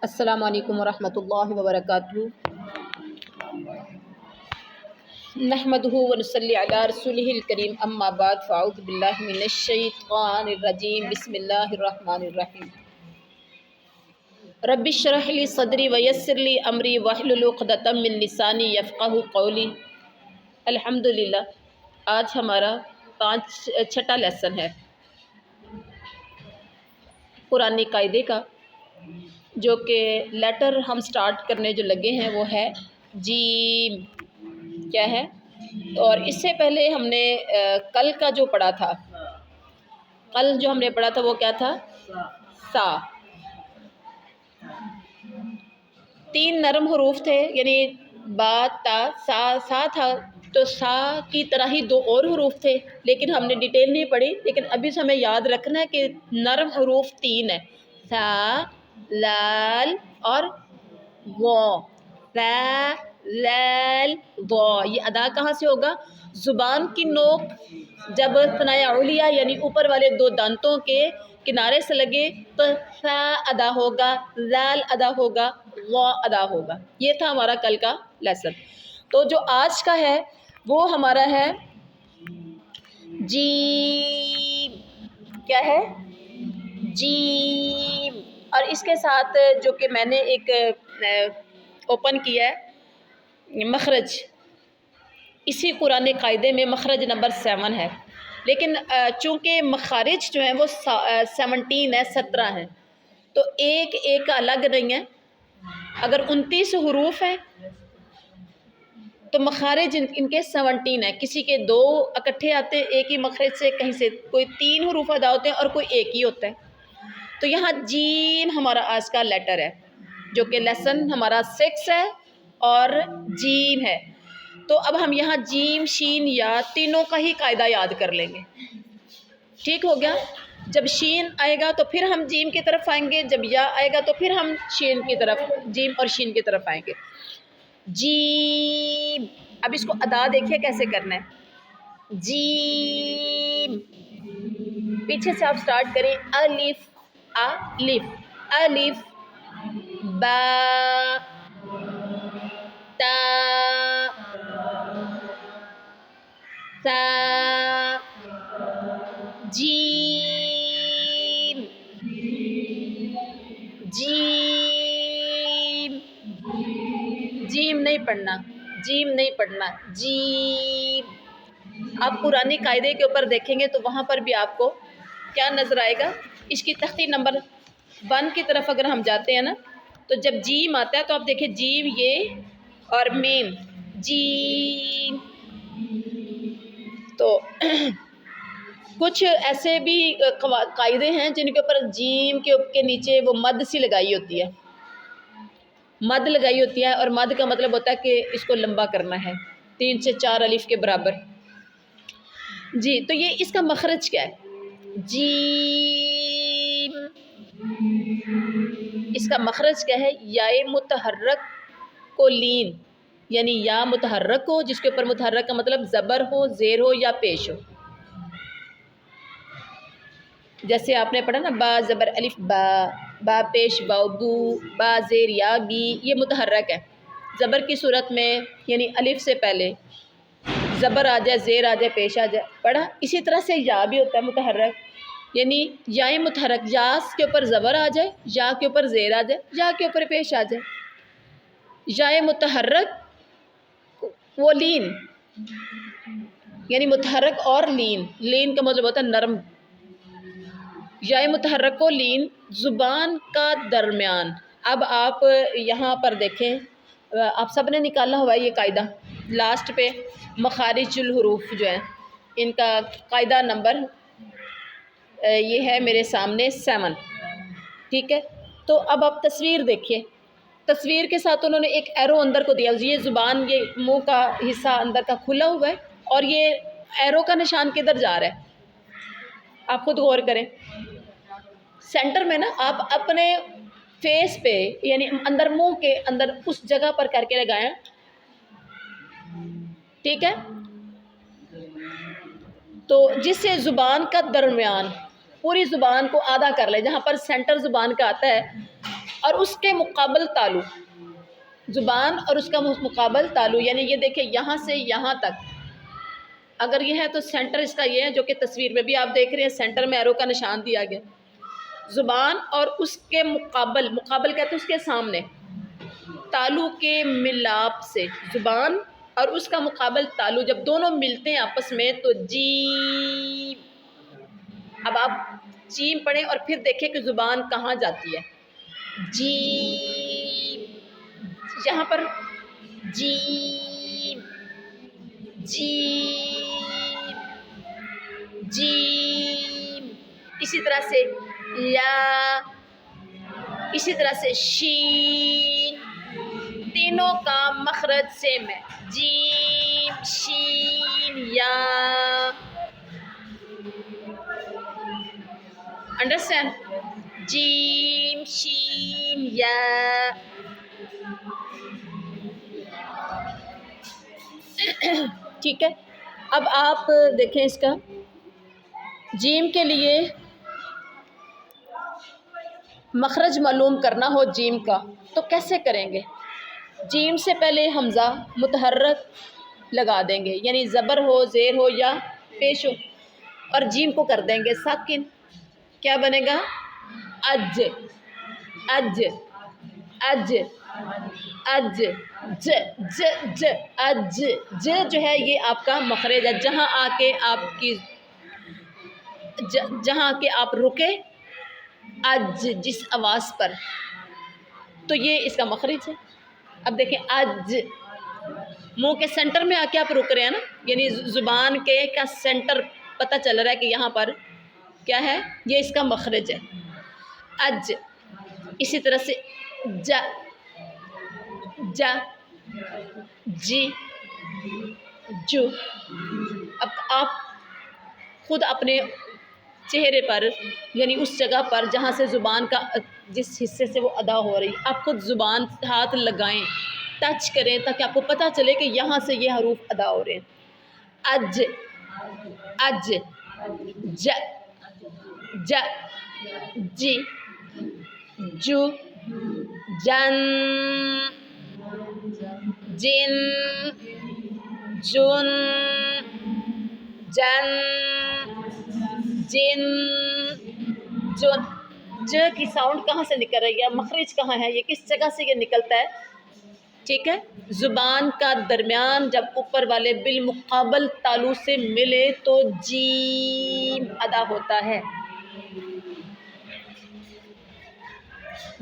السلام علیکم ورحمۃ اللہ وبرکاتہ۔ نحمدہ ونصلی علی رسولہ الکریم، اما بعد، فاعوذ باللہ من الشیطان الرجیم، بسم اللہ الرحمن الرحیم۔ رب اشرح لی صدری ویسر لی امری واحلل عقدۃ من لسانی یفقہوا قولی۔ الحمدللہ، آج ہمارا چھٹا لیسن ہے قرآنی قاعدے کا، جو کہ لیٹر ہم سٹارٹ کرنے جو لگے ہیں وہ ہے جیم۔ کیا ہے؟ اور اس سے پہلے ہم نے کل کا جو پڑھا تھا، کل جو ہم نے پڑھا تھا وہ کیا تھا؟ سا۔ 3 نرم حروف تھے، یعنی با، تا، سا تھا، تو سا کی طرح ہی 2 اور حروف تھے، لیکن ہم نے ڈیٹیل نہیں پڑھی۔ لیکن ابھی سے ہمیں یاد رکھنا ہے کہ نرم حروف 3 ہیں، سا، لال اور وا۔ سا، لال، وا۔ یہ ادا کہاں سے ہوگا؟ زبان کی نوک جب ثنایا علیا یعنی اوپر والے 2 دانتوں کے کنارے سے لگے تو سا ادا ہوگا، لال ادا ہوگا، وا ادا ہوگا۔ یہ تھا ہمارا کل کا لیسن۔ تو جو آج کا ہے وہ ہمارا ہے جیم۔ کیا ہے؟ جیم۔ اور اس کے ساتھ جو کہ میں نے ایک اوپن کیا ہے مخرج، اسی قرآن قاعدے میں مخرج نمبر 7 ہے، لیکن چونکہ مخارج جو ہیں وہ 17 ہے، 17 ہیں، تو ایک ایک الگ نہیں ہے۔ اگر 29 حروف ہیں تو مخارج ان کے 17 ہیں، کسی کے 2 اکٹھے آتے ہیں ایک ہی مخرج سے، کہیں سے کوئی 3 حروف ادا ہوتے ہیں اور کوئی ایک ہی ہوتا ہے۔ تو یہاں جیم ہمارا آج کا لیٹر ہے، جو کہ لیسن ہمارا 6 ہے اور جیم ہے۔ تو اب ہم یہاں جیم، شین، یا تینوں کا ہی قاعدہ یاد کر لیں گے۔ ٹھیک ہو گیا؟ جب شین آئے گا تو پھر ہم جیم کی طرف آئیں گے، جب یا آئے گا تو پھر ہم شین کی طرف، جیم اور شین کی طرف آئیں گے۔ جیم۔ اب اس کو ادا دیکھیے کیسے کرنا ہے۔ جیم، پیچھے سے آپ سٹارٹ کریں، الف، الف، الف، با، تا، سا، جیم، جیم، جیم نہیں پڑھنا، جیم نہیں پڑھنا، جیم۔ آپ قرآنی قاعدے کے اوپر دیکھیں گے تو وہاں پر بھی آپ کو کیا نظر آئے گا؟ اس کی تختی نمبر 1 کی طرف اگر ہم جاتے ہیں نا، تو جب جیم آتا ہے تو آپ دیکھیں جیم یہ اور میم، جیم۔ تو کچھ ایسے بھی قاعدے ہیں جن کے اوپر جیم کے نیچے وہ مد سی لگائی ہوتی ہے، مد لگائی ہوتی ہے، اور مد کا مطلب ہوتا ہے کہ اس کو لمبا کرنا ہے 3 سے 4 الف کے برابر۔ جی، تو یہ اس کا مخرج کیا ہے؟ جیم۔ اس کا مخرج کیا ہے؟ یا متحرک کو لین، یعنی یا متحرک ہو، جس کے اوپر متحرک کا مطلب زبر ہو، زیر ہو یا پیش ہو۔ جیسے آپ نے پڑھا نا، با زبر الف با، با پیش با بو، با زیر یا بی، یہ متحرک ہے۔ زبر کی صورت میں یعنی الف سے پہلے زبر آ جائے، زیر آ جائے، پیش آ جائے، پڑھا۔ اسی طرح سے یا بھی ہوتا ہے متحرک، یعنی یا متحرک، یا کے اوپر زبر آ جائے، یا کے اوپر زیر آ جائے، یا کے اوپر پیش آ جائے۔ یا متحرک وہ لین، یعنی متحرک اور لین، لین کا مطلب ہوتا ہے نرم۔ یا متحرک کو لین، زبان کا درمیان۔ اب آپ یہاں پر دیکھیں، آپ سب نے نکالا ہوا ہے یہ قاعدہ، لاسٹ پہ مخارج الحروف جو ہیں ان کا قاعدہ نمبر یہ ہے میرے سامنے 7۔ ٹھیک ہے؟ تو اب آپ تصویر دیکھیے، تصویر کے ساتھ انہوں نے ایک ایرو اندر کو دیا، یہ زبان، یہ منہ کا حصہ اندر کا کھلا ہوا ہے، اور یہ ایرو کا نشان کدھر جا رہا ہے؟ آپ خود غور کریں۔ سینٹر میں نا آپ اپنے فیس پہ، یعنی اندر منہ کے اندر اس جگہ پر کر کے لگائیں۔ ٹھیک ہے؟ تو جس سے زبان کا درمیان، پوری زبان کو آدھا کر لیں، جہاں پر سینٹر زبان کا آتا ہے اور اس کے مقابل تالو، زبان اور اس کا مقابل تالو، یعنی یہ دیکھیں یہاں سے یہاں تک اگر یہ ہے تو سینٹر اس کا یہ ہے، جو کہ تصویر میں بھی آپ دیکھ رہے ہیں، سینٹر میں ایرو کا نشان دیا گیا۔ زبان اور اس کے مقابل، مقابل کہتے ہیں اس کے سامنے، تالو کے ملاپ سے، زبان اور اس کا مقابل تالو جب دونوں ملتے ہیں آپس میں تو جیم۔ اب آپ جیم پڑھیں اور پھر دیکھیں کہ زبان کہاں جاتی ہے۔ جیم، یہاں پر جیم، جیم، جیم، اسی طرح سے یا، اسی طرح سے شین، تینوں کا مخرج سیم ہے، جیم، شین، یا۔ انڈرسٹینڈ؟ جیم، شین، یا۔ ٹھیک ہے، اب آپ دیکھیں اس کا جیم کے لیے مخرج معلوم کرنا ہو جیم کا تو کیسے کریں گے؟ جیم سے پہلے حمزہ متحرک لگا دیں گے، یعنی زبر ہو، زیر ہو یا پیش ہو، اور جیم کو کر دیں گے ساکن۔ کیا بنے گا؟ اج، اج، اج، اج، ج، ج، ج، اج، ج جو ہے یہ آپ کا مخرج ہے، جہاں آ کے آپ کی جہاں کہ آپ رکے اج جس آواز پر، تو یہ اس کا مخرج ہے۔ اب دیکھیں اج، منہ کے سینٹر میں آ کے آپ رک رہے ہیں نا، یعنی زبان کے کا سینٹر پتہ چل رہا ہے کہ یہاں پر کیا ہے، یہ اس کا مخرج ہے اج۔ اسی طرح سے جا، جا، جی، جو۔ اب آپ خود اپنے چہرے پر، یعنی اس جگہ پر جہاں سے زبان کا جس حصے سے وہ ادا ہو رہی، آپ خود زبان ہاتھ لگائیں، ٹچ کریں، تاکہ آپ کو پتہ چلے کہ یہاں سے یہ حروف ادا ہو رہے ہیں۔ اج، اج، ج، ج، جی، جو، جن، جن، جن، جن، جن، جن۔ ج کی ساؤنڈ کہاں سے نکل رہی ہے، مخرج کہاں ہے، یہ کس جگہ سے یہ نکلتا ہے؟ ٹھیک ہے، زبان کا درمیان جب اوپر والے بالمقابل تالو سے ملے تو جیم ادا ہوتا ہے۔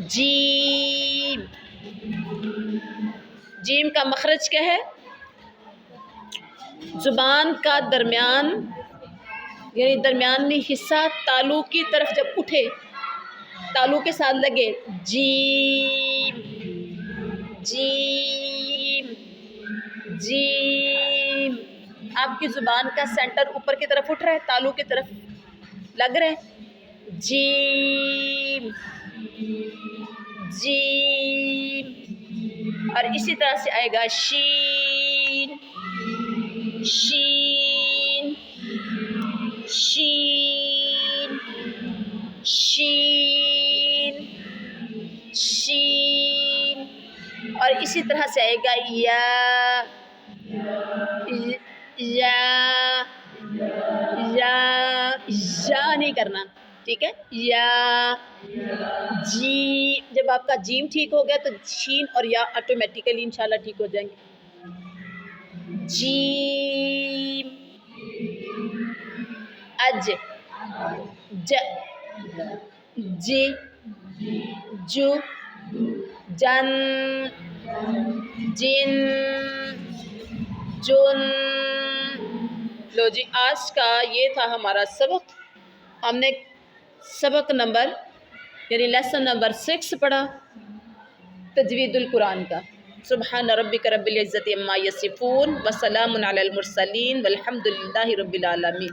جیم، جیم کا مخرج کیا ہے؟ زبان کا درمیان، یعنی درمیانی حصہ تالو کی طرف جب اٹھے، تالو کے ساتھ لگے، جیم، جیم، جیم۔ آپ کی زبان کا سینٹر اوپر کی طرف اٹھ رہا ہے، تالو کی طرف لگ رہا ہے، جیم، جیم۔ اور اسی طرح سے آئے گا شین، شین، شین، شین، شین۔ اور اسی طرح سے آئے گا یا، یا، یا، یا نہیں کرنا، ٹھیک ہے، یا، جی۔ جب آپ کا جیم ٹھیک ہو گیا تو شین اور یا آٹومیٹیکلی انشاءاللہ ٹھیک ہو جائیں گے۔ جیم، اج، ج، جی، جو، جن، جن، جن۔ لو جی، آج کا یہ تھا ہمارا سبق۔ ہم نے سبق نمبر یعنی لیسن نمبر 6 پڑھا، تجوید القرآن کا۔ سبحان ربک رب العزت عما یصفون وسلام علی المرسلین والحمد للہ رب العالمین۔